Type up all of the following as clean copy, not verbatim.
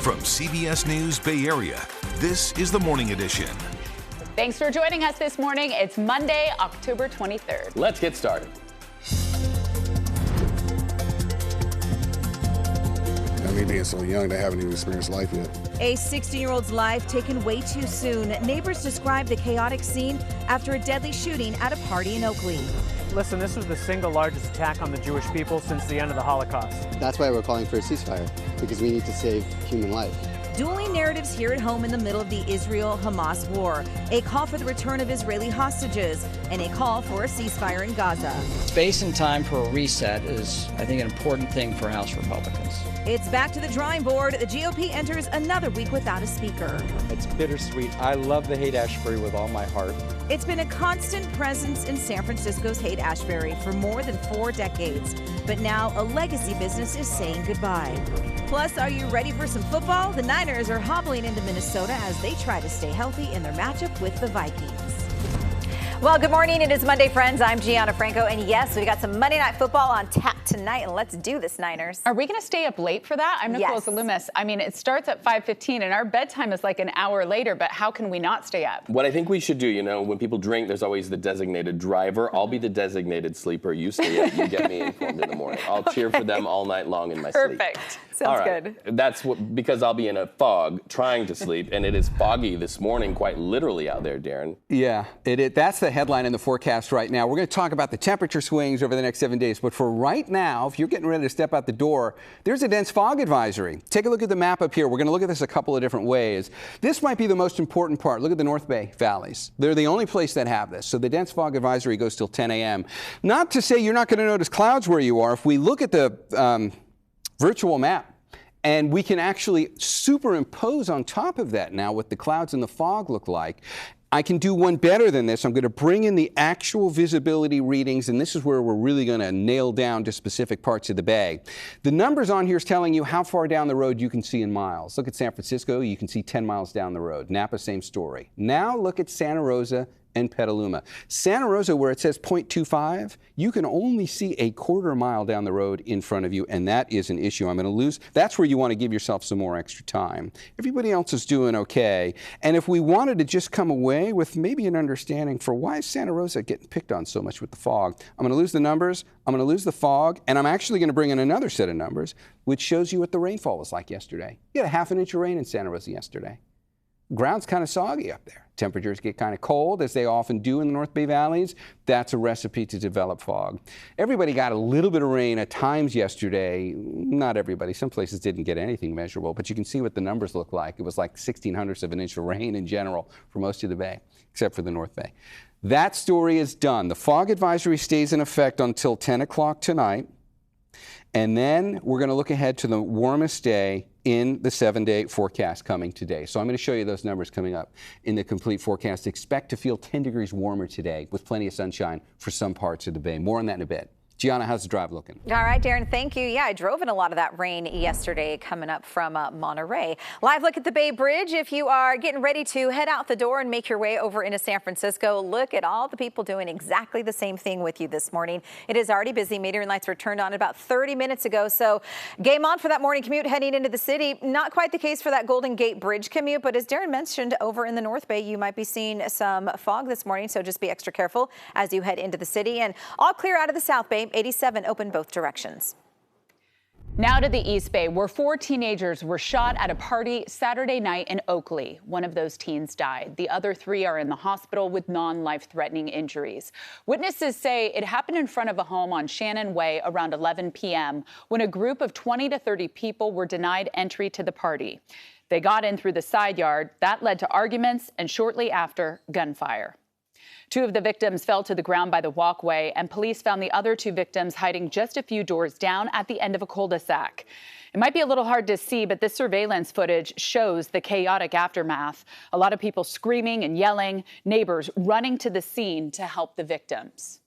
From CBS News Bay Area, this is the Morning Edition. Thanks for joining us this morning. It's Monday, October 23rd. Let's get started. Me being so young, they haven't even experienced life yet. A 16-year-old's life taken way too soon. Neighbors describe the chaotic scene after a deadly shooting at a party in Oakley. Listen, this was the single largest attack on the Jewish people since the end of the Holocaust. That's why we're calling for a ceasefire, because we need to save human life. Dueling narratives here at home in the middle of the Israel-Hamas war. A call for the return of Israeli hostages and a call for a ceasefire in Gaza. Space and time for a reset is, I think, an important thing for House Republicans. It's back to the drawing board. The GOP enters another week without a speaker. It's bittersweet. I love the Haight-Ashbury with all my heart. It's been a constant presence in San Francisco's Haight-Ashbury for more than 4 decades. But now a legacy business is saying goodbye. Plus, are you ready for some football? The Niners are hobbling into Minnesota as they try to stay healthy in their matchup with the Vikings. Well, good morning. It is Monday, friends. I'm Gianna Franco, and yes, we got some Monday Night Football on tap tonight, and let's do this, Niners. Are we going to stay up late for that? I'm Nicole Zalumis. I mean, it starts at 5:15, and our bedtime is like an hour later, but how can we not stay up? What I think we should do, you know, when people drink, there's always the designated driver. I'll be the designated sleeper. You stay up. You get me informed in the morning. I'll cheer for them all night long in my sleep. Perfect. Sounds good. That's what, because I'll be in a fog trying to sleep, and it is foggy this morning, quite literally out there, Darren. Yeah, that's the headline in the forecast right now. We're going to talk about the temperature swings over the next 7 days, but for right now, if you're getting ready to step out the door, there's a dense fog advisory. Take a look at the map up here. We're going to look at this a couple of different ways. This might be the most important part. Look at the North Bay valleys. They're the only place that have this. So the dense fog advisory goes till 10 a.m. Not to say you're not going to notice clouds where you are. If we look at the virtual map, and we can actually superimpose on top of that now what the clouds and the fog look like. I can do one better than this. I'm going to bring in the actual visibility readings, and this is where we're really going to nail down to specific parts of the bay. The numbers on here is telling you how far down the road you can see in miles. Look at San Francisco. You can see 10 miles down the road. Napa, same story. Now look at Santa Rosa and Petaluma. Santa Rosa, where it says 0.25, you can only see a quarter mile down the road in front of you, and that is an issue. I'm going to lose. That's where you want to give yourself some more extra time. Everybody else is doing okay. And if we wanted to just come away with maybe an understanding for why is Santa Rosa getting picked on so much with the fog, I'm going to lose the numbers, I'm going to lose the fog, and I'm actually going to bring in another set of numbers, which shows you what the rainfall was like yesterday. You had a ½ inch of rain in Santa Rosa yesterday. Ground's kind of soggy up there. Temperatures get kind of cold, as they often do in the North Bay valleys. That's a recipe to develop fog. Everybody got a little bit of rain at times yesterday. Not everybody. Some places didn't get anything measurable, but you can see what the numbers look like. It was like 1/1600ths of an inch of rain in general for most of the bay, except for the North Bay. That story is done. The fog advisory stays in effect until 10 o'clock tonight. And then we're going to look ahead to the warmest day in the 7-day forecast coming today. So I'm going to show you those numbers coming up in the complete forecast. Expect to feel 10 degrees warmer today with plenty of sunshine for some parts of the bay. More on that in a bit. Gianna, how's the drive looking? All right, Darren, thank you. Yeah, I drove in a lot of that rain yesterday coming up from Monterey. Live look at the Bay Bridge. If you are getting ready to head out the door and make your way over into San Francisco, look at all the people doing exactly the same thing with you this morning. It is already busy. Metering lights were turned on about 30 minutes ago. So game on for that morning commute heading into the city. Not quite the case for that Golden Gate Bridge commute, but as Darren mentioned, over in the North Bay, you might be seeing some fog this morning. So just be extra careful as you head into the city. And all clear out of the South Bay. 87 open both directions. Now to the East Bay, where 4 teenagers were shot at a party Saturday night in Oakley. One of those teens died. The other 3 are in the hospital with non-life-threatening injuries. Witnesses say it happened in front of a home on Shannon Way around 11 p.m. when a group of 20 to 30 people were denied entry to the party. They got in through the side yard. That led to arguments and shortly after, gunfire. 2 of the victims fell to the ground by the walkway, and police found the other 2 victims hiding just a few doors down at the end of a cul-de-sac. It might be a little hard to see, but this surveillance footage shows the chaotic aftermath. A lot of people screaming and yelling, neighbors running to the scene to help the victims.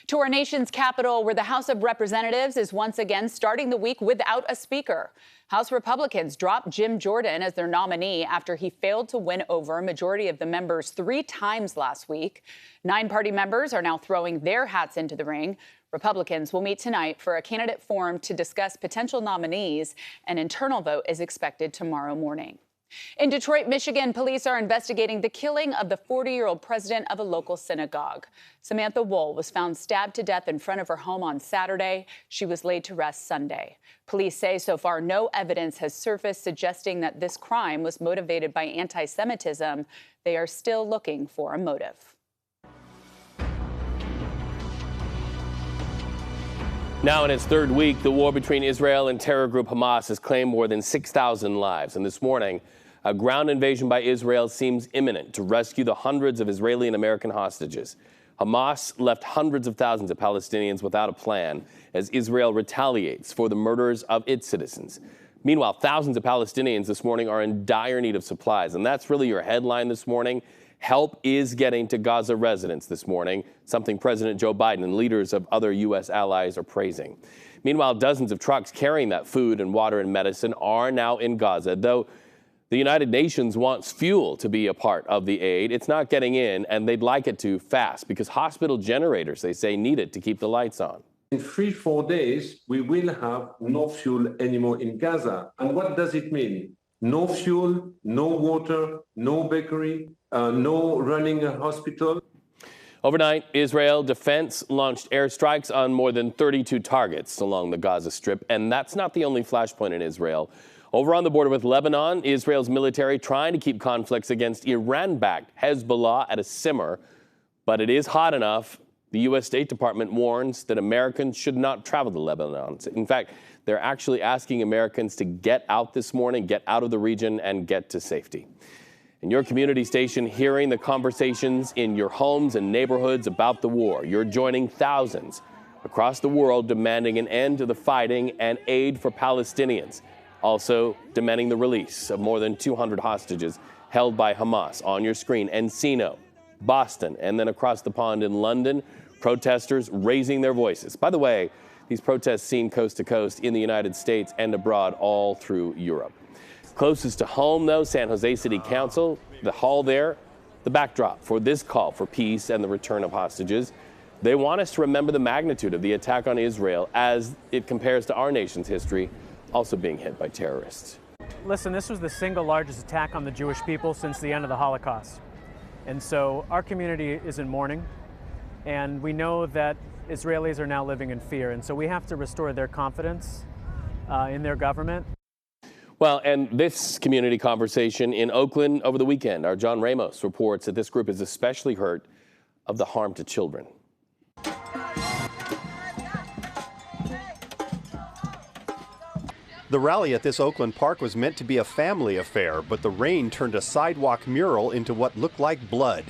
To our nation's capital, where the House of Representatives is once again starting the week without a speaker. House Republicans dropped Jim Jordan as their nominee after he failed to win over a majority of the members 3 times last week. 9 party members are now throwing their hats into the ring. Republicans will meet tonight for a candidate forum to discuss potential nominees. An internal vote is expected tomorrow morning. In Detroit, Michigan, police are investigating the killing of the 40-year-old president of a local synagogue. Samantha Wool was found stabbed to death in front of her home on Saturday. She was laid to rest Sunday. Police say so far no evidence has surfaced suggesting that this crime was motivated by anti-Semitism. They are still looking for a motive. Now in its third week, the war between Israel and terror group Hamas has claimed more than 6,000 lives. And this morning, a ground invasion by Israel seems imminent to rescue the hundreds of Israeli and American hostages. Hamas left hundreds of thousands of Palestinians without a plan as Israel retaliates for the murders of its citizens. Meanwhile, thousands of Palestinians this morning are in dire need of supplies. And that's really your headline this morning. Help is getting to Gaza residents this morning, something President Joe Biden and leaders of other U.S. allies are praising. Meanwhile, dozens of trucks carrying that food and water and medicine are now in Gaza, though the United Nations wants fuel to be a part of the aid. It's not getting in, and they'd like it to fast because hospital generators, they say, need it to keep the lights on. In 3-4 days, we will have no fuel anymore in Gaza. And what does it mean? No fuel, no water, no bakery, no running a hospital. Overnight, Israel defense launched airstrikes on more than 32 targets along the Gaza Strip, and that's not the only flashpoint in Israel. Over on the border with Lebanon, Israel's military trying to keep conflicts against Iran-backed Hezbollah at a simmer, but it is hot enough. The U.S. State Department warns that Americans should not travel to Lebanon. In fact, they're actually asking Americans to get out this morning, get out of the region, and get to safety. In your community station, hearing the conversations in your homes and neighborhoods about the war, you're joining thousands across the world demanding an end to the fighting and aid for Palestinians. Also demanding the release of more than 200 hostages held by Hamas. On your screen, Encino, Boston, and then across the pond in London, protesters raising their voices. By the way, these protests seen coast to coast in the United States and abroad all through Europe. Closest to home, though, San Jose City Council, the hall there, the backdrop for this call for peace and the return of hostages. They want us to remember the magnitude of the attack on Israel as it compares to our nation's history, also being hit by terrorists. Listen, this was the single largest attack on the Jewish people since the end of the Holocaust. And so our community is in mourning, and we know that Israelis are now living in fear. And so we have to restore their confidence in their government. Well, and this community conversation in Oakland over the weekend, our John Ramos reports that this group is especially hurt of the harm to children. The rally at this Oakland park was meant to be a family affair, but the rain turned a sidewalk mural into what looked like blood.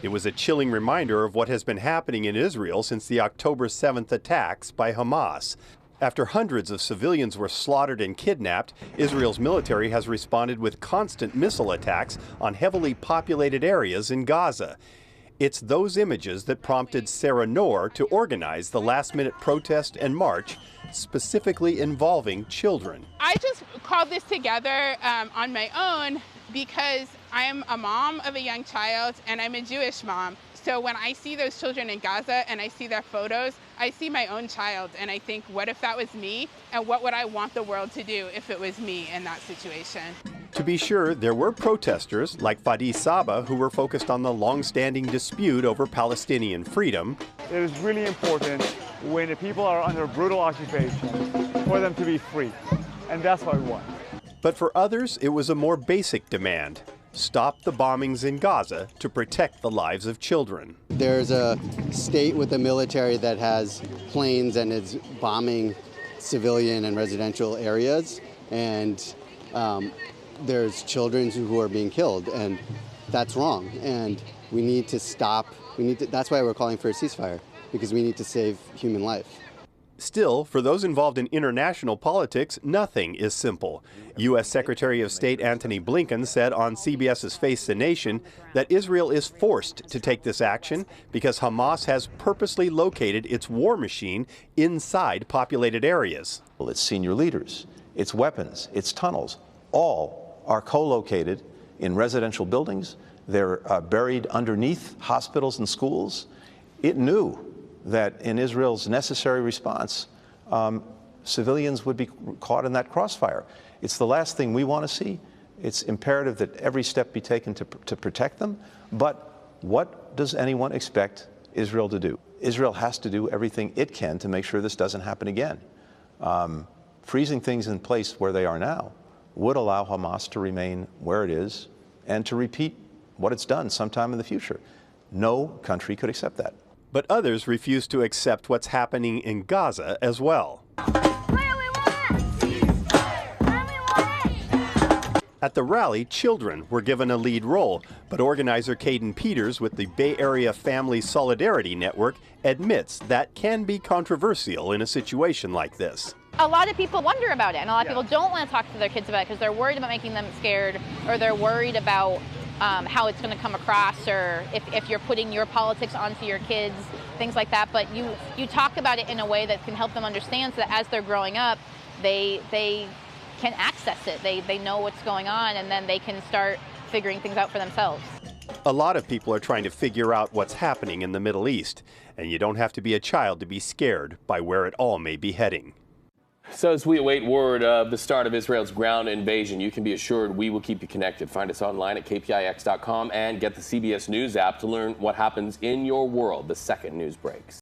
It was a chilling reminder of what has been happening in Israel since the October 7th attacks by Hamas. After hundreds of civilians were slaughtered and kidnapped, Israel's military has responded with constant missile attacks on heavily populated areas in Gaza. It's those images that prompted Sarah Noor to organize the last-minute protest and march, specifically involving children. I just called this together on my own because I am a mom of a young child and I'm a Jewish mom. So when I see those children in Gaza and I see their photos, I see my own child and I think, what if that was me? And what would I want the world to do if it was me in that situation? To be sure, there were protesters like Fadi Saba who were focused on the long-standing dispute over Palestinian freedom. It is really important when the people are under brutal occupation for them to be free, and that's what we want. But for others, it was a more basic demand. Stop the bombings in Gaza to protect the lives of children. There's a state with a military that has planes and is bombing civilian and residential areas, and there's children who are being killed, and that's wrong. And we need to stop. That's why we're calling for a ceasefire, because we need to save human life. Still, for those involved in international politics, nothing is simple. U.S. Secretary of State Antony Blinken said on CBS's Face the Nation that Israel is forced to take this action because Hamas has purposely located its war machine inside populated areas. Well, its senior leaders, its weapons, its tunnels, all are co-located in residential buildings. They're buried underneath hospitals and schools. It knew that in Israel's necessary response, civilians would be caught in that crossfire. It's the last thing we want to see. It's imperative that every step be taken to protect them. But what does anyone expect Israel to do? Israel has to do everything it can to make sure this doesn't happen again. Freezing things in place where they are now would allow Hamas to remain where it is and to repeat what it's done sometime in the future. No country could accept that. But others refuse to accept what's happening in Gaza as well. At the rally, children were given a lead role, but organizer Caden Peters with the Bay Area Family Solidarity Network admits that can be controversial in a situation like this. A lot of people wonder about it, and a lot of people don't want to talk to their kids about it because they're worried about making them scared, or they're worried about how it's going to come across, or if you're putting your politics onto your kids, things like that. But you talk about it in a way that can help them understand, so that as they're growing up, they can access it. They know what's going on, and then they can start figuring things out for themselves. A lot of people are trying to figure out what's happening in the Middle East, and you don't have to be a child to be scared by where it all may be heading. So as we await word of the start of Israel's ground invasion, you can be assured we will keep you connected. Find us online at kpix.com and get the CBS News app to learn what happens in your world the second news breaks.